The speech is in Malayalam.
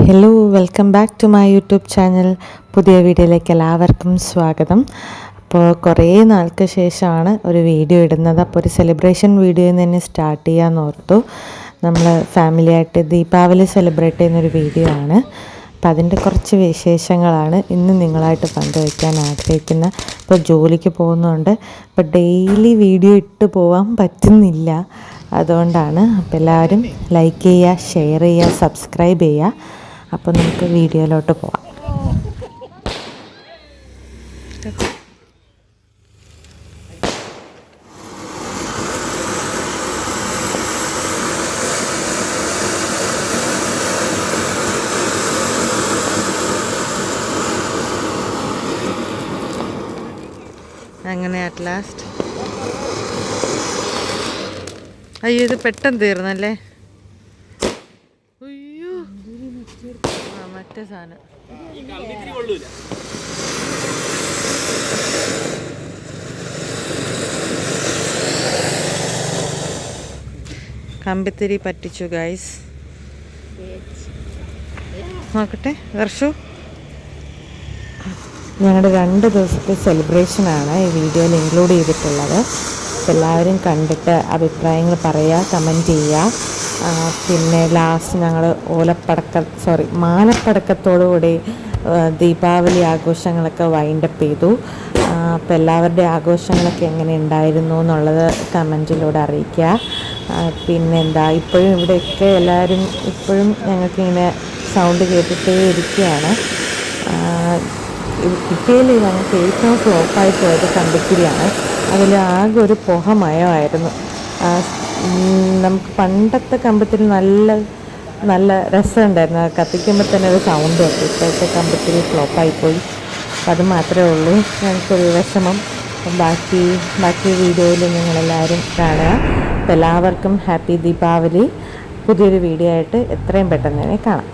Hello, welcome back to my YouTube channel. പുതിയ വീഡിയോയിലേക്ക് എല്ലാവർക്കും സ്വാഗതം. അപ്പോൾ കുറേ നാൾക്ക് ശേഷമാണ് ഒരു വീഡിയോ ഇടുന്നത്. അപ്പോൾ ഒരു സെലിബ്രേഷൻ വീഡിയോയിൽ നിന്ന് തന്നെ സ്റ്റാർട്ട് ചെയ്യാമെന്ന് ഓർത്തു. നമ്മൾ ഫാമിലിയായിട്ട് ദീപാവലി സെലിബ്രേറ്റ് ചെയ്യുന്നൊരു വീഡിയോ ആണ്. അപ്പോൾ അതിൻ്റെ കുറച്ച് വിശേഷങ്ങളാണ് ഇന്ന് നിങ്ങളായിട്ട് പങ്കുവയ്ക്കാൻ ആഗ്രഹിക്കുന്നത്. ഇപ്പോൾ ജോലിക്ക് പോകുന്നതുകൊണ്ട് ഇപ്പോൾ ഡെയിലി വീഡിയോ ഇട്ട് പോകാൻ പറ്റുന്നില്ല. അതുകൊണ്ടാണ്. അപ്പോൾ എല്ലാവരും ലൈക്ക് ചെയ്യുക, ഷെയർ ചെയ്യുക, സബ്സ്ക്രൈബ് ചെയ്യുക. അപ്പോൾ നമുക്ക് വീഡിയോയിലോട്ട് പോവാം. അങ്ങനെ അറ്റ് ലാസ്റ്റ് അയ്യോ, ഇത് പെട്ടെന്ന് തീർന്നല്ലേ. അയ്യോ, മറ്റേ സാധനം കമ്പിത്തിരി പറ്റിച്ചു ഗൈസ്. നോക്കട്ടെ വർഷു. ഞങ്ങളുടെ 2 ദിവസത്തെ സെലിബ്രേഷനാണ് ഈ വീഡിയോയിൽ ഇൻക്ലൂഡ് ചെയ്തിട്ടുള്ളത്. എല്ലാവരും കണ്ടിട്ട് അഭിപ്രായങ്ങൾ പറയുക, കമൻറ്റ് ചെയ്യുക. പിന്നെ ലാസ്റ്റ് ഞങ്ങൾ മാനപ്പടക്കത്തോടുകൂടി ദീപാവലി ആഘോഷങ്ങളൊക്കെ വൈൻഡപ്പ് ചെയ്തു. അപ്പോൾ എല്ലാവരുടെ ആഘോഷങ്ങളൊക്കെ എങ്ങനെ ഉണ്ടായിരുന്നു എന്നുള്ളത് കമൻറ്റിലൂടെ അറിയിക്കുക. പിന്നെന്താ, ഇപ്പോഴും ഇവിടെയൊക്കെ എല്ലാവരും ഇപ്പോഴും ഞങ്ങൾക്കിങ്ങനെ സൗണ്ട് കേട്ടിട്ടേ ഇരിക്കുകയാണ്. കിട്ടിയതിൽ ഞങ്ങൾക്ക് ഏറ്റവും ഫ്ലോപ്പായി പോയത് കമ്പിത്തിരിയാണ്. അതിൽ ആകെ ഒരു പുകമയമായിരുന്നു. നമുക്ക് പണ്ടത്തെ കമ്പിത്തിരി നല്ല രസമുണ്ടായിരുന്നു. കത്തിക്കുമ്പോൾ തന്നെ ഒരു സൗണ്ട് വന്നു. ഇപ്പോഴത്തെ കമ്പിത്തിരി ഫ്ലോപ്പായിപ്പോയി. അപ്പം അത് മാത്രമേ ഉള്ളൂ ഞങ്ങൾക്കൊരു വിഷമം. ബാക്കി വീഡിയോയിൽ നിങ്ങളെല്ലാവരും കാണുക. അപ്പോൾ എല്ലാവർക്കും ഹാപ്പി ദീപാവലി. പുതിയൊരു വീഡിയോ ആയിട്ട് എത്രയും പെട്ടെന്ന് തന്നെ കാണാം.